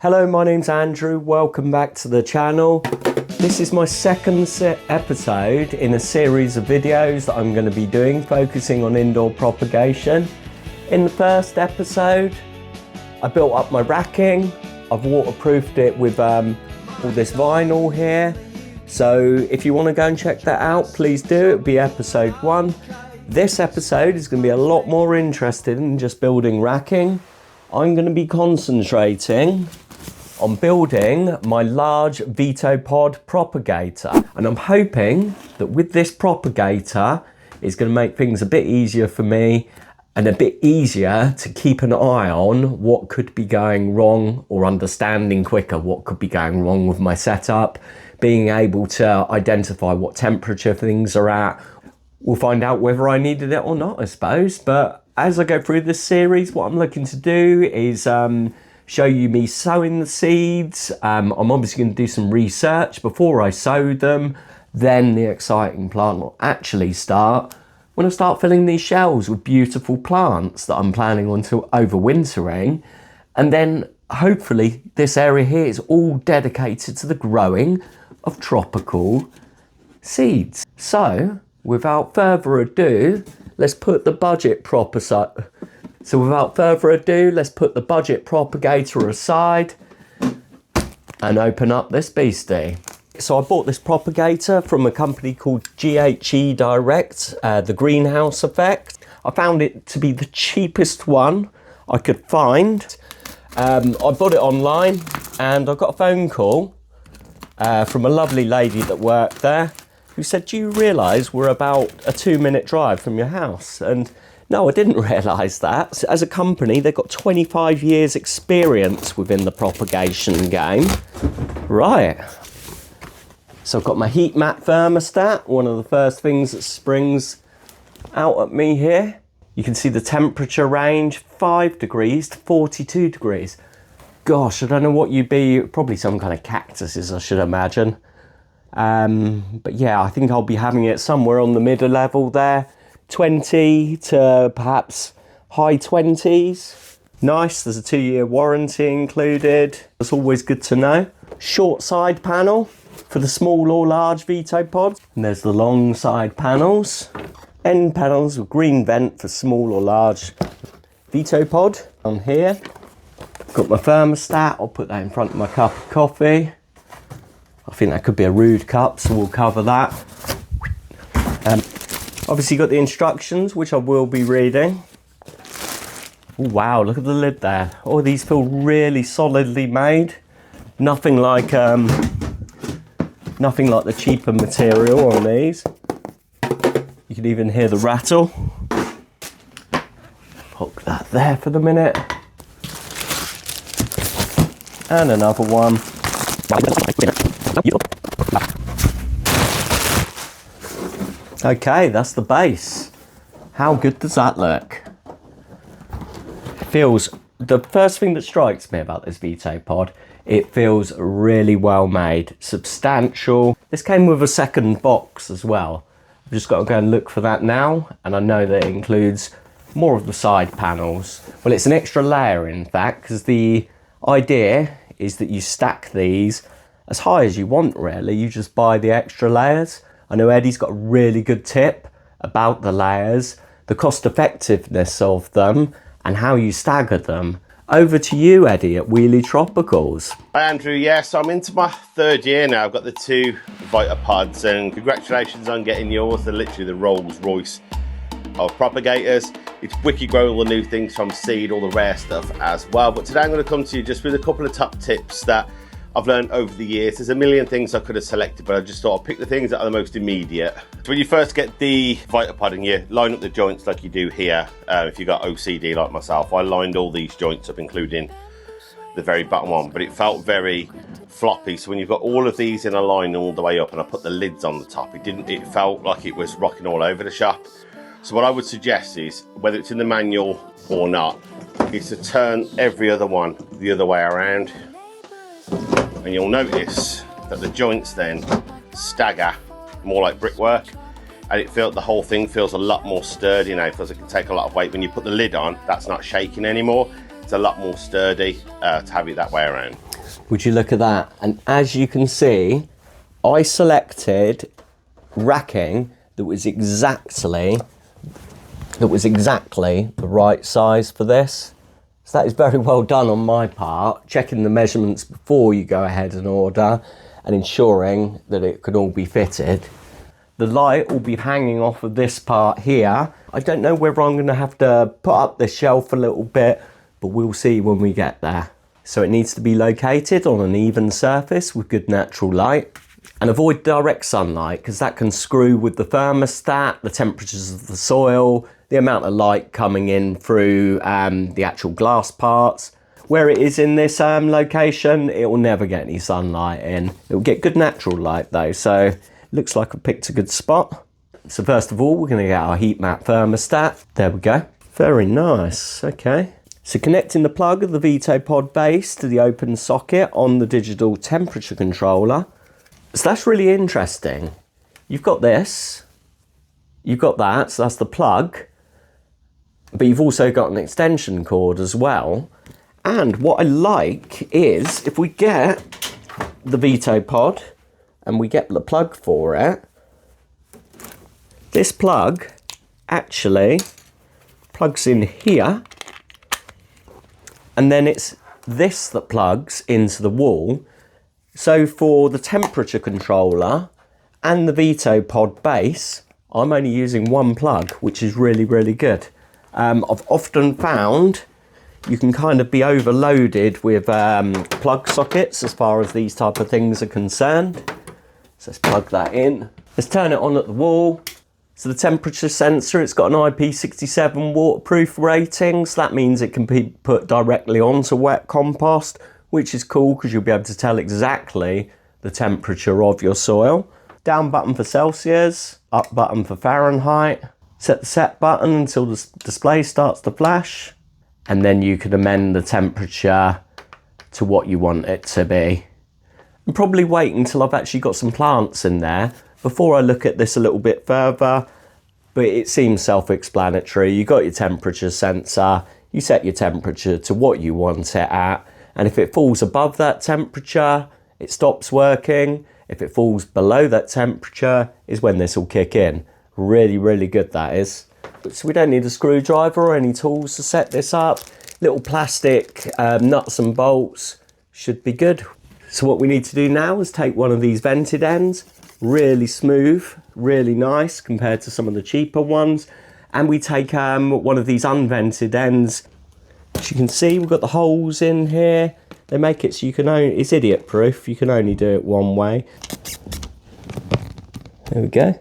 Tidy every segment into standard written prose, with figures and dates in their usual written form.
Hello, my name's Andrew. Welcome back to the channel. This is my second episode in a series of videos that I'm going to be doing focusing on indoor propagation. In the first episode, I built up my racking. I've waterproofed it with all this vinyl here. So if you want to go and check that out, please do. It'll be episode 1. This episode is going to be a lot more interested in just building racking. I'm going to be concentrating on building my large Veto Pod propagator. And I'm hoping that with this propagator, it's going to make things a bit easier for me and a bit easier to keep an eye on what could be going wrong, or understanding quicker what could be going wrong with my setup, being able to identify what temperature things are at. We'll find out whether I needed it or not, I suppose. But as I go through this series, what I'm looking to do is show you me sowing the seeds. I'm obviously going to do some research before I sow them. Then the exciting plant will actually start when I start filling these shells with beautiful plants that I'm planning on to overwintering. And then hopefully this area here is all dedicated to the growing of tropical seeds. So without further ado, let's put the budget propagator aside and open up this beastie. So I bought this propagator from a company called GHE Direct, the greenhouse effect. I found it to be the cheapest one I could find. I bought it online and I got a phone call from a lovely lady that worked there who said, "Do you realise we're about a 2-minute drive from your house?" And no, I didn't realise that. So as a company, they've got 25 years experience within the propagation game. Right. So I've got my heat mat thermostat, one of the first things that springs out at me here. You can see the temperature range, 5 degrees to 42 degrees. Gosh, I don't know what you'd be, probably some kind of cactuses, I should imagine. But yeah, I think I'll be having it somewhere on the middle level there. 20 to perhaps high 20s. Nice, there's a 2-year warranty included. That's always good to know. Short side panel for the small or large Veto Pod. And there's the long side panels. End panels with green vent for small or large Veto Pod. On here, got my thermostat. I'll put that in front of my cup of coffee. I think that could be a rude cup, so we'll cover that. Obviously got the instructions, which I will be reading. Ooh, wow, look at the lid there. Oh, these feel really solidly made. Nothing like the cheaper material on these. You can even hear the rattle. Hook that there for the minute. And another one. Okay, that's the base. How good does that look? The first thing that strikes me about this Veto Pod, it feels really well made, substantial. This came with a second box as well. I've just got to go and look for that now, and I know that it includes more of the side panels. Well, it's an extra layer in fact, because the idea is that you stack these as high as you want really. You just buy the extra layers. I know Eddie's got a really good tip about the layers, the cost effectiveness of them, and how you stagger them. Over to you, Eddie, at Weoley Tropicals. Hi Andrew, yes, I'm into my 3rd year now. I've got the 2 Veto Pods, and congratulations on getting yours. They're literally the Rolls Royce of propagators. It's wicked growing all the new things from seed, all the rare stuff as well. But today I'm going to come to you just with a couple of top tips that I've learned over the years. There's a million things I could have selected, but I just thought I'd pick the things that are the most immediate. So when you first get the Veto Pod and you line up the joints like you do here, if you've got OCD like myself, I lined all these joints up, including the very bottom one, but it felt very floppy. So when you've got all of these in a line all the way up and I put the lids on the top, it felt like it was rocking all over the shop. So what I would suggest is, whether it's in the manual or not, is to turn every other one the other way around. And you'll notice that the joints then stagger more like brickwork, and the whole thing feels a lot more sturdy now. It feels like it can take a lot of weight. When you put the lid on, that's not shaking anymore. It's a lot more sturdy to have it that way around. Would you look at that? And as you can see, I selected racking that was exactly the right size for this. So that is very well done on my part, checking the measurements before you go ahead and order and ensuring that it could all be fitted. The light will be hanging off of this part here. I don't know whether I'm going to have to put up this shelf a little bit, but we'll see when we get there. So it needs to be located on an even surface with good natural light, and avoid direct sunlight because that can screw with the thermostat, the temperatures of the soil, the amount of light coming in through the actual glass parts. Where it is in this location, it will never get any sunlight in. It will get good natural light though, so it looks like I picked a good spot. So first of all, we're going to get our heat map thermostat. There we go. Very nice. Okay. So connecting the plug of the Veto Pod base to the open socket on the digital temperature controller. So that's really interesting. You've got this, you've got that, so that's the plug, but you've also got an extension cord as well. And what I like is if we get the Veto Pod and we get the plug for it, this plug actually plugs in here, and then it's this that plugs into the wall. So for the temperature controller and the Veto Pod base, I'm only using one plug, which is really, really good. I've often found you can kind of be overloaded with plug sockets as far as these type of things are concerned. So let's plug that in. Let's turn it on at the wall. So the temperature sensor, it's got an IP67 waterproof rating, so that means it can be put directly onto wet compost, which is cool because you'll be able to tell exactly the temperature of your soil. Down button for Celsius, up button for Fahrenheit. Set the set button until the display starts to flash, and then you can amend the temperature to what you want it to be. And probably wait until I've actually got some plants in there before I look at this a little bit further, but it seems self-explanatory. You got your temperature sensor, you set your temperature to what you want it at, and if it falls above that temperature, it stops working. If it falls below that temperature is when this will kick in. Really, really good that is. So we don't need a screwdriver or any tools to set this up. Little plastic nuts and bolts should be good. So what we need to do now is take one of these vented ends, really smooth, really nice compared to some of the cheaper ones, and we take one of these unvented ends. As you can see, we've got the holes in here. They make it so you can only, it's idiot proof, you can only do it one way. There we go.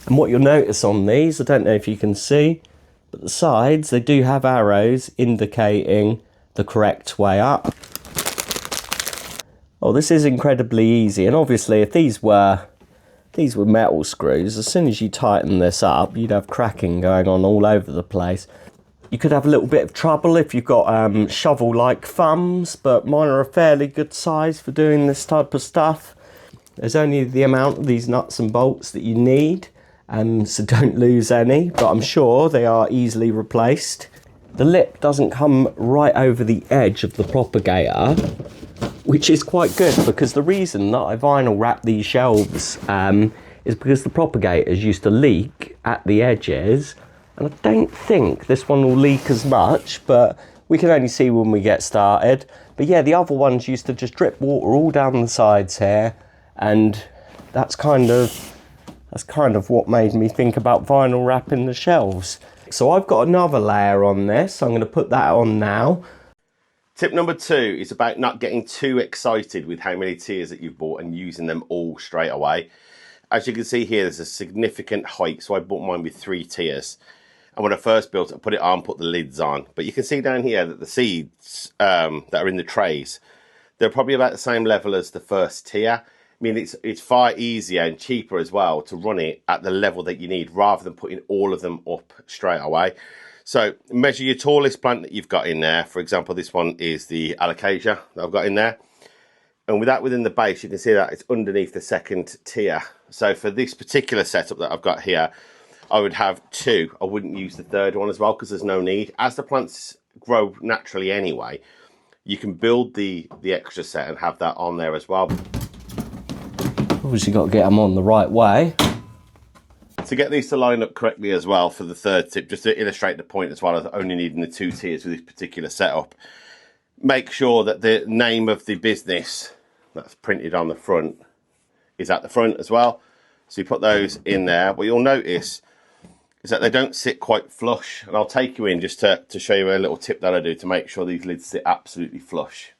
And what you'll notice on these, I don't know if you can see, but the sides, they do have arrows indicating the correct way up. Oh, this is incredibly easy, and obviously if these were metal screws, as soon as you tighten this up, you'd have cracking going on all over the place. You could have a little bit of trouble if you've got shovel-like thumbs, but mine are a fairly good size for doing this type of stuff. There's only the amount of these nuts and bolts that you need, so don't lose any, but I'm sure they are easily replaced. The lip doesn't come right over the edge of the propagator, which is quite good, because the reason that I vinyl wrap these shelves is because the propagators used to leak at the edges, and I don't think this one will leak as much, but we can only see when we get started. But yeah, the other ones used to just drip water all down the sides here, and that's kind of what made me think about vinyl wrapping the shelves. So I've got another layer on this, I'm going to put that on now. Tip number 2 is about not getting too excited with how many tiers that you've bought and using them all straight away. As you can see here, there's a significant height, so I bought mine with 3 tiers. And when I first built it, I put it on, put the lids on. But you can see down here that the seeds that are in the trays, they're probably about the same level as the first tier. I mean, it's far easier and cheaper as well to run it at the level that you need rather than putting all of them up straight away. So measure your tallest plant that you've got in there. For example, this one is the alocasia that I've got in there. And with that within the base, you can see that it's underneath the second tier. So for this particular setup that I've got here, I would have 2. I wouldn't use the third one as well because there's no need. As the plants grow naturally anyway, You can build the extra set and have that on there as well. Obviously got to get them on the right way. To get these to line up correctly as well for the third tip, just to illustrate the point as well as only needing the 2 tiers with this particular setup, make sure that the name of the business that's printed on the front is at the front as well. So you put those in there. What you'll notice is that they don't sit quite flush, and I'll take you in just to show you a little tip that I do to make sure these lids sit absolutely flush.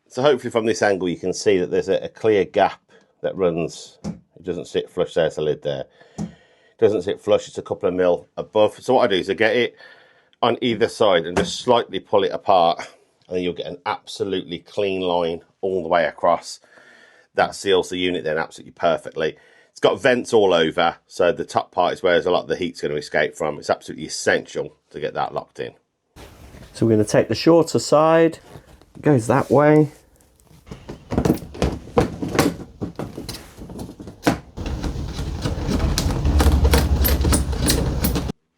So hopefully from this angle you can see that there's a clear gap that runs. It doesn't sit flush. There's a lid there. Doesn't sit flush, it's a couple of mil above. So what I do is I get it on either side and just slightly pull it apart, and then you'll get an absolutely clean line all the way across. That seals the unit then absolutely perfectly. It's got vents all over, so the top part is where a lot of the heat's going to escape from. It's absolutely essential to get that locked in. So we're going to take the shorter side, it goes that way.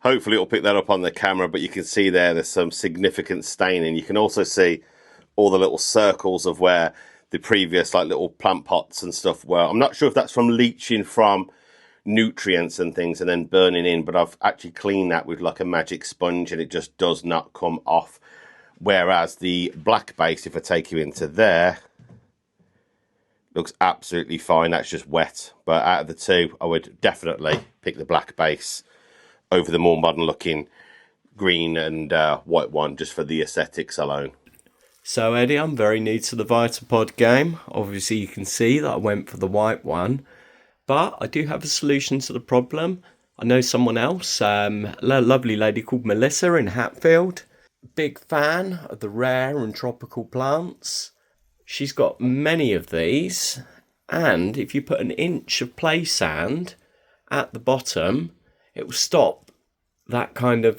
Hopefully it'll pick that up on the camera, but you can see there's some significant staining. You can also see all the little circles of where the previous like little plant pots and stuff were. I'm not sure if that's from leaching from nutrients and things and then burning in, but I've actually cleaned that with like a magic sponge and it just does not come off. Whereas the black base, if I take you into there, looks absolutely fine. That's just wet. But out of the two, I would definitely pick the black base over the more modern looking green and white one, just for the aesthetics alone. So Eddie, I'm very new to the Vitopod game. Obviously you can see that I went for the white one, but I do have a solution to the problem. I know someone else, a lovely lady called Melissa in Hatfield. Big fan of the rare and tropical plants. She's got many of these, and if you put an inch of play sand at the bottom, it will stop that kind of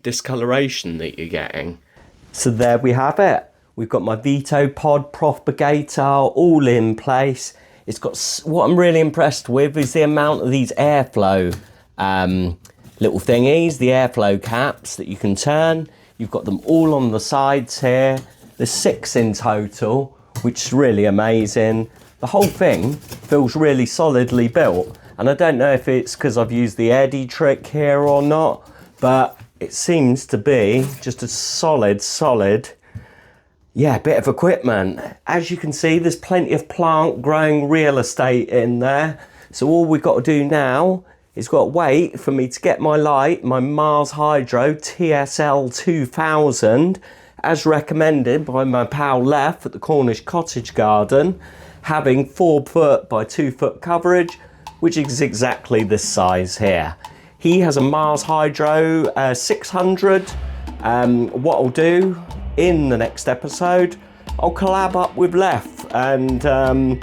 discoloration that you're getting. So there we have it. We've got my Veto Pod propagator all in place. It's got, what I'm really impressed with is the amount of these airflow little thingies, the airflow caps that you can turn. You've got them all on the sides here. There's 6 in total, which is really amazing. The whole thing feels really solidly built. And I don't know if it's because I've used the Eddie trick here or not, but it seems to be just a solid, yeah, bit of equipment. As you can see, there's plenty of plant growing real estate in there. So all we've got to do now is got to wait for me to get my light, my Mars Hydro TSL 2000, as recommended by my pal Lef at the Cornish Cottage Garden, having 4 foot by 2 foot coverage, which is exactly this size here. He has a Mars Hydro 600. What I'll do in the next episode, I'll collab up with Lef and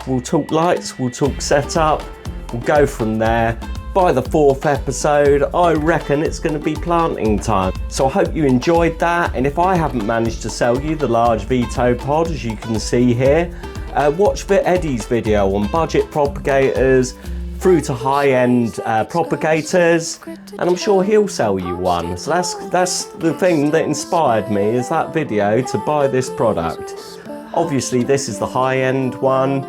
we'll talk lights, we'll talk setup, we'll go from there. By the 4th episode, I reckon it's going to be planting time. So I hope you enjoyed that, and if I haven't managed to sell you the large Veto Pod, as you can see here, watch Eddie's video on budget propagators through to high-end propagators, and I'm sure he'll sell you one. So that's the thing that inspired me, is that video to buy this product. Obviously this is the high-end one.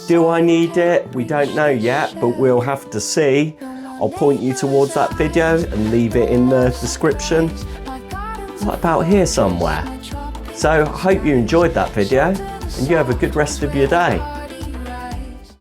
Do I need it? We don't know yet, but we'll have to see. I'll point you towards that video and leave it in the description. Right about here somewhere. So I hope you enjoyed that video and you have a good rest of your day.